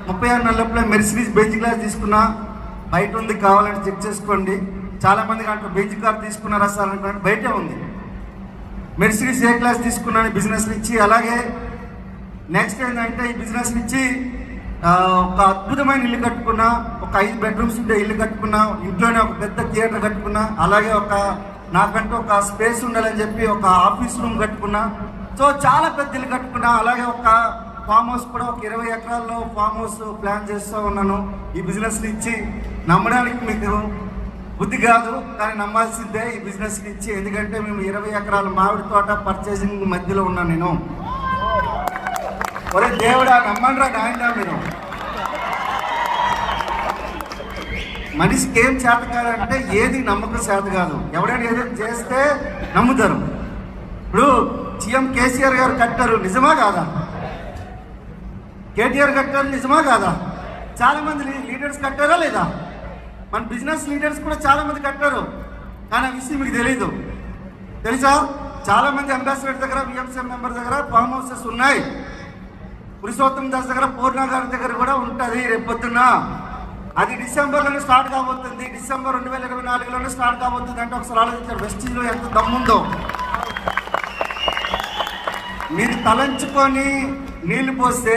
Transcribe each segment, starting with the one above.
36 నెలల Mercedes Benz class తీసుకున్నా, బయట ఉంది, కావాలంటే చెక్ చేసుకోండి. చాలామంది అంటారు బెంజ్ కార్ తీసుకున్నారా సార్ అనుకోండి, బయటే ఉంది. మెర్సిడీస్ ఏ క్లాస్ తీసుకున్నాను బిజినెస్ నుంచి. అలాగే నెక్స్ట్ ఏంటంటే ఈ బిజినెస్ నుంచి ఒక అద్భుతమైన ఇల్లు కట్టుకున్నా, ఒక 5 బెడ్రూమ్స్ ఉండే ఇల్లు కట్టుకున్నా, ఇంట్లోనే ఒక పెద్ద థియేటర్ కట్టుకున్నా, అలాగే నాకంటూ ఒక స్పేస్ ఉండాలని చెప్పి ఒక ఆఫీస్ రూమ్ కట్టుకున్నా. సో చాలా పెద్ద ఇల్లు కట్టుకున్నా. అలాగే ఒక ఫామ్ హౌస్ కూడా ఒక 20 ఎకరాల్లో ఫామ్ హౌస్ ప్లాన్ చేస్తూ ఉన్నాను. ఈ బిజినెస్ నుంచి నమ్మడానికి మీకు బుద్ధి కాదు, కానీ నమ్మాల్సిందే ఈ బిజినెస్ నుంచి. ఎందుకంటే మేము 20 ఎకరాల మామిడి తోట పర్చేసింగ్ మధ్యలో ఉన్నాను నేను. ఒరే దేవుడా నమ్మండ్రా నాయనా. మీరు మనిషికి ఏం చేత కాదంటే ఏది నమ్మకం చేత కాదు. ఎవడైనా ఏదైనా చేస్తే నమ్ముతారు. ఇప్పుడు సీఎం కేసీఆర్ గారు కట్టారు, నిజమా కాదా? కేటీఆర్ కట్టారు, నిజమా కాదా? చాలా మంది లీడర్స్ కట్టారా లేదా? మన బిజినెస్ లీడర్స్ కూడా చాలా మంది కట్టారు, కానీ ఆ విషయం మీకు తెలీదు. తెలుసా? చాలా మంది అంబాసిడర్ దగ్గర, విఎంసీఎం మెంబర్ దగ్గర ఫామ్ హౌసెస్ ఉన్నాయి. పురుషోత్తం దాస్ దగ్గర, పూర్ణ గారి దగ్గర కూడా ఉంటుంది. రేపొద్దున అది డిసెంబర్లోనే స్టార్ట్ కాబోతుంది. డిసెంబర్ 2024లోనే స్టార్ట్ కాబోతుంది. అంటే ఒకసారి ఆలోచించారు వెస్టీజ్లో ఎంత దమ్ముందో. మీరు తలంచుకొని నీళ్లు పోస్తే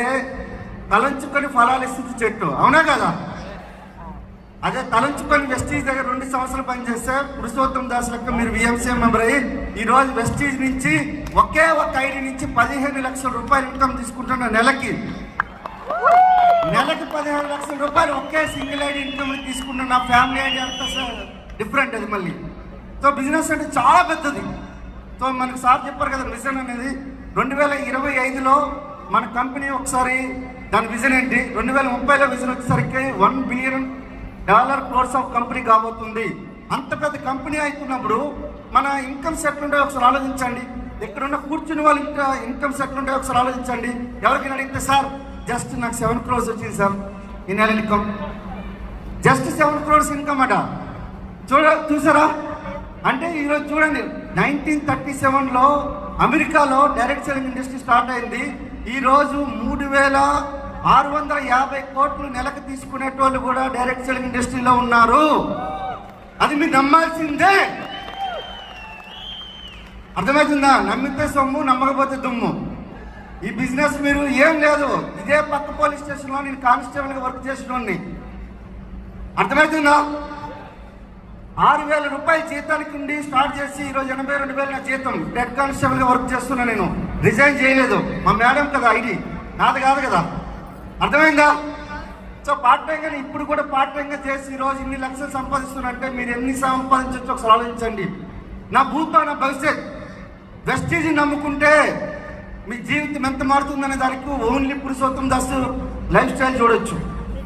తలంచుకొని ఫలాలు ఇస్తుంది చెట్టు, అవునా కదా? అదే తలంచుకొని వెస్టీజ్ దగ్గర 2 సంవత్సరాలు పనిచేస్తే పురుషోత్తం దాస్ లెక్క మీరు విఎంసీఎం మెంబర్ అయ్యి ఈరోజు వెస్టీజ్ నుంచి ఒకే ఒక ఐడి నుంచి 15 లక్షల రూపాయలు ఇన్కమ్ తీసుకుంటున్న నెలకి 15 లక్షల రూపాయలు ఒకే సింగిల్ ఐడి ఇన్కమ్ తీసుకుంటున్న నా ఫ్యామిలీ ఐడి అంతా డిఫరెంట్. అది మళ్ళీ సో బిజినెస్ అంటే చాలా పెద్దది. సో మనకు సార్ చెప్పారు కదా విజన్ అనేది. 2025లో మన కంపెనీ ఒకసారి దాని విజన్ ఏంటి, 2030లో విజన్ వచ్చేసరికి $1 బిలియన్ క్రోర్స్ ఆఫ్ కంపెనీ కాబోతుంది. అంత పెద్ద కంపెనీ అవుతున్నప్పుడు మన ఇన్కమ్స్ ఎట్లుంటాయో ఒకసారి ఆలోచించండి. ఎక్కడున్న కూర్చుని వాళ్ళ ఇన్కమ్స్ ఎట్లుంటాయో ఒకసారి ఆలోచించండి. ఎవరికైనా అడిగితే సార్ జస్ట్ నాకు 7 crores వచ్చింది సార్ ఈ నెల ఇన్కమ్, జస్ట్ 7 crores ఇన్కమ్ అట. చూసారా? అంటే ఈరోజు చూడండి, 1937లో అమెరికాలో డైరెక్ట్ సెల్లింగ్ ఇండస్ట్రీ స్టార్ట్ అయింది. ఈరోజు 3650 కోట్లు నెలకు తీసుకునేటోళ్ళు కూడా డైరెక్ట్ సెల్లింగ్ ఇండస్ట్రీలో ఉన్నారు. అది మీరు నమ్మాల్సిందే. అర్థమవుతుందా? నమ్మితే సొమ్ము, నమ్మకపోతే దుమ్ము. ఈ బిజినెస్ మీరు ఏం లేదు, ఇదే పక్క పోలీస్ స్టేషన్లో నేను కానిస్టేబుల్గా వర్క్ చేసినోడిని. అర్థమవుతుందా? 6,000 రూపాయల జీతానికి ఉండి స్టార్ట్ చేసి ఈరోజు 82,000 నా జీతం. హెడ్ కానిస్టేబుల్గా వర్క్ చేస్తున్నా నేను. రిజైన్ చేయలేదు. మా మేడం కదా ఐడి, నాది కాదు కదా. అర్థమైందా? సో పార్ట్ టైంగా ఇప్పుడు కూడా పార్ట్ టైంగా చేసి ఈరోజు ఇన్ని లక్షలు సంపాదిస్తున్నంటే మీరు ఎన్ని సంపాదించవచ్చు ఒకసారి ఆలోచించండి. నా భూతో నా భవిష్యత్. వెస్టీజ్ని నమ్ముకుంటే మీ జీవితం ఎంత మారుతుందనే దానికి only Purushottam Das life style చూడొచ్చు.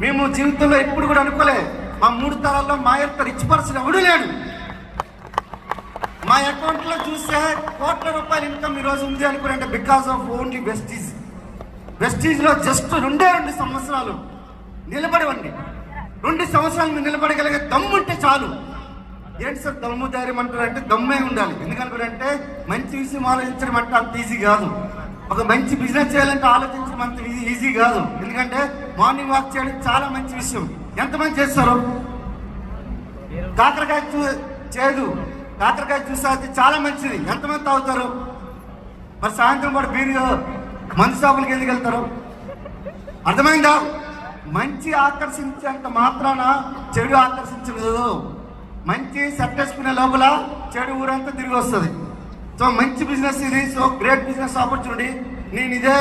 మేము జీవితంలో ఎప్పుడు కూడా అనుకోలే మా 3 తరాల్లో మా యొక్క రిచ్ పర్సన్ ఎవడూ లేడు. మా అకౌంట్లో చూస్తే కోట్ల రూపాయల ఇన్కమ్ ఈరోజు ఉంది అనుకుంటే బికాస్ ఆఫ్ ఓన్లీ వెస్టీజ్. వెస్టీజ్లో జస్ట్ 2 సంవత్సరాలు నిలబడవండి. 2 సంవత్సరాలు మీరు నిలబడగలిగే దమ్ము ఉంటే చాలు. ఏంటి సార్ దమ్ము ధైర్యం అంటారంటే దమ్మే ఉండాలి. ఎందుకనుకుంటే మంచి విషయం ఆలోచించడం అంటే అంత ఈజీ కాదు. ఒక మంచి బిజినెస్ చేయాలంటే ఆలోచించడం అంత ఈజీ కాదు. ఎందుకంటే మార్నింగ్ వాక్ చేయడం చాలా మంచి విషయం. ఎంతమంది చేస్తారు? కాకరకాయ చేదు, కాకరకాయ జ్యూస్ అయితే చాలా మంచిది. ఎంతమంది తాగుతారు? మరి సాయంత్రం పాటు బీరు మందు షాపులకి ఎందుకు వెళ్తారు? అర్థమైందా? మంచి ఆకర్షించేంత మాత్రాన చెడు ఆకర్షించలేదు. మంచి సెట్ వేసుకునే లోపల చెడు ఊరంతా తిరిగి వస్తుంది. సో మంచి బిజినెస్ ఇది. So great business opportunity. నేను ఇదే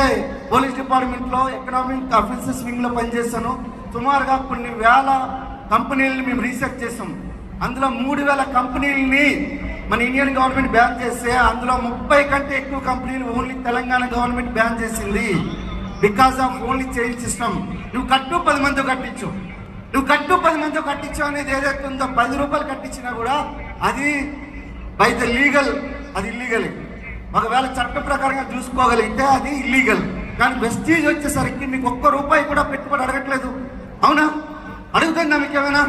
పోలీస్ డిపార్ట్మెంట్లో ఎకనామిక్ అఫెన్సెస్ వింగ్లో పనిచేస్తాను. సుమారుగా కొన్ని వేల కంపెనీలని మేము రీసెర్చ్ చేసాం. అందులో 3,000 కంపెనీలని మన ఇండియన్ గవర్నమెంట్ బ్యాన్ చేస్తే అందులో 30 కంటే ఎక్కువ కంపెనీలు ఓన్లీ తెలంగాణ గవర్నమెంట్ బ్యాన్ చేసింది. Because of only change system. నువ్వు కట్టు 10 మందితో కట్టించు, నువ్వు కట్టు 10 మందితో కట్టించు అనేది ఏదైతే ఉందో 10 రూపాయలు కట్టించినా కూడా అది బై ద లీగల్, అది ఇల్లీగల్. ఒకవేళ చట్ట ప్రకారంగా చూసుకోగలిగితే అది ఇల్లీగల్. కానీ వెస్టీజ్ వచ్చేసరికి మీకు ₹1 కూడా పెట్టుబడి అడగట్లేదు. అవునా? అడుగుతుందా? మీకేమైనా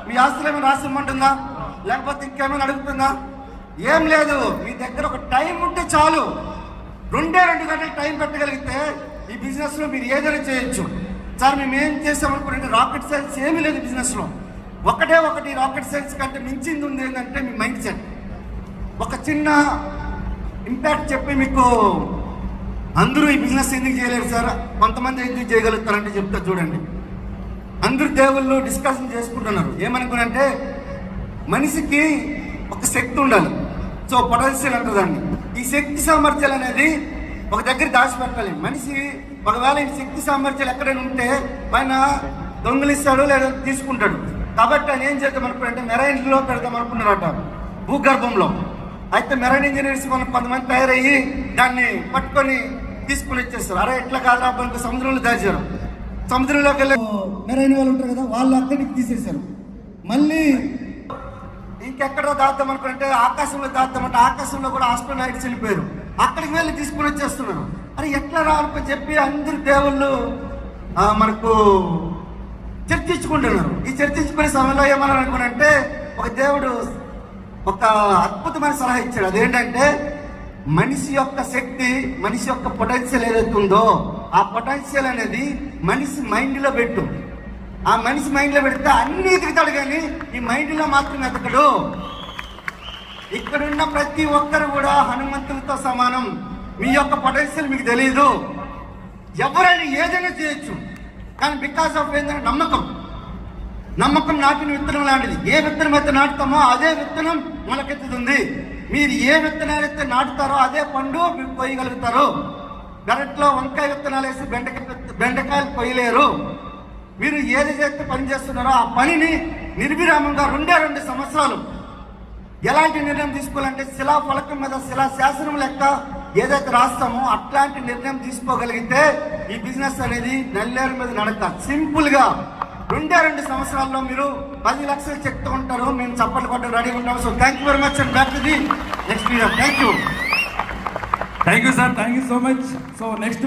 మీ ఆస్తులు ఏమైనా రాసిమ్మంటుందా? లేకపోతే ఇంకేమైనా అడుగుతుందా? ఏం లేదు. మీ దగ్గర ఒక టైం ఉంటే చాలు. 2 గంటలు టైం పెట్టగలిగితే ఈ బిజినెస్లో మీరు ఏదైనా చేయొచ్చు. సార్ మేము ఏం చేసామనుకుంటే రాకెట్ సైన్స్ ఏమీ లేదు బిజినెస్లో. ఒకటి రాకెట్ సైన్స్ కంటే మించింది ఉంది ఏంటంటే మీ మైండ్ సెట్. ఒక చిన్న ఇంపాక్ట్ చెప్పి మీకు, అందరూ ఈ బిజినెస్ ఎందుకు చేయలేరు సార్, కొంతమంది ఎందుకు చేయగలుగుతారంటే చెప్తా చూడండి. అందరూ దేవుళ్ళు డిస్కషన్ చేసుకుంటున్నారు ఏమనుకునంటే మనిషికి ఒక శక్తి ఉండాలి. సో పొటెన్షియల్ అంటారు దాన్ని. ఈ శక్తి సామర్థ్యాలు అనేది ఒక దగ్గర దాచిపెట్టాలి. మనిషి ఒకవేళ ఈ శక్తి సామర్థ్యాలు ఎక్కడైనా ఉంటే పైన దొంగలిస్తాడు లేదా తీసుకుంటాడు. కాబట్టి ఆయన ఏం చేద్దాం అనుకుంటే మెరైన్లో పెడదాం అనుకున్నారట, భూగర్భంలో. అయితే మెరైన్ ఇంజనీర్స్ మనం కొంతమంది తయారయ్యి దాన్ని పట్టుకొని తీసుకుని వచ్చేస్తారు. అరే ఎట్లా కాదురా మనకు సముద్రంలో దాచారు. సముద్రంలోకి వెళ్ళి మెరైన్ వాళ్ళు ఉంటారు కదా, వాళ్ళు అక్కడికి తీసేశారు. మళ్ళీ ఇంకెక్కడ దాద్దాం అనుకుంటే ఆకాశంలో దాద్దామంటే ఆకాశంలో కూడా ఆస్ట్రోనాయిట్స్ వెళ్ళిపోయారు. అక్కడికి వెళ్ళి తీసుకుని వచ్చేస్తున్నారు. అరే ఎట్లా రా అనుకుని చెప్పి అందరు దేవుళ్ళు మనకు చర్చించుకుంటున్నారు. ఈ చర్చించుకునే సమయంలో ఏమన్నారు అనుకున్నంటే ఒక దేవుడు ఒక అద్భుతమైన సలహా ఇచ్చాడు. అదేంటంటే మనిషి యొక్క శక్తి, మనిషి యొక్క పొటెన్షియల్ ఏదైతే ఉందో ఆ పొటెన్షియల్ అనేది మనిషి మైండ్లో పెట్టు. ఆ మనిషి మైండ్లో పెడితే అన్ని ఎదుగుతాడు, కానీ ఈ మైండ్లో మాత్రం ఎదగడు. ఇక్కడున్న ప్రతి ఒక్కరు కూడా హనుమంతులతో సమానం. మీ యొక్క పొటెన్షియల్ మీకు తెలియదు. ఎవరైనా ఏదైనా చేయొచ్చు, కానీ బికాస్ ఆఫ్ ఏంటంటే నమ్మకం నాటిన విత్తనం లాంటిది. ఏ విత్తనం అయితే నాటుతామో అదే విత్తనం మొలకెత్తుతుంది. మీరు ఏ విత్తనాలు అయితే నాటుతారో అదే పండు మీరు కొయ్యగలుగుతారు. పెరట్లో వంకాయ విత్తనాలు వేసి బెండకాయలు కొయ్యలేరు. మీరు ఏది చేస్తే పని చేస్తున్నారో ఆ పనిని నిర్విరామంగా 2 సంవత్సరాలు ఎలాంటి నిర్ణయం తీసుకోవాలంటే శిలా ఫలకం మీద శిలా శాసనం లెక్క ఏదైతే రాస్తామో అట్లాంటి నిర్ణయం తీసుకోగలిగితే ఈ బిజినెస్ అనేది నల్లేరు మీద నడక. సింపుల్ గా 2 సంవత్సరాల్లో మీరు 10 లక్షలు చెప్తూ ఉంటారు. మేము చప్పట్లు కొట్ట రెడీగా ఉంటాము. So thank you very much and back to the next video. Thank you sir, thank you so much. So next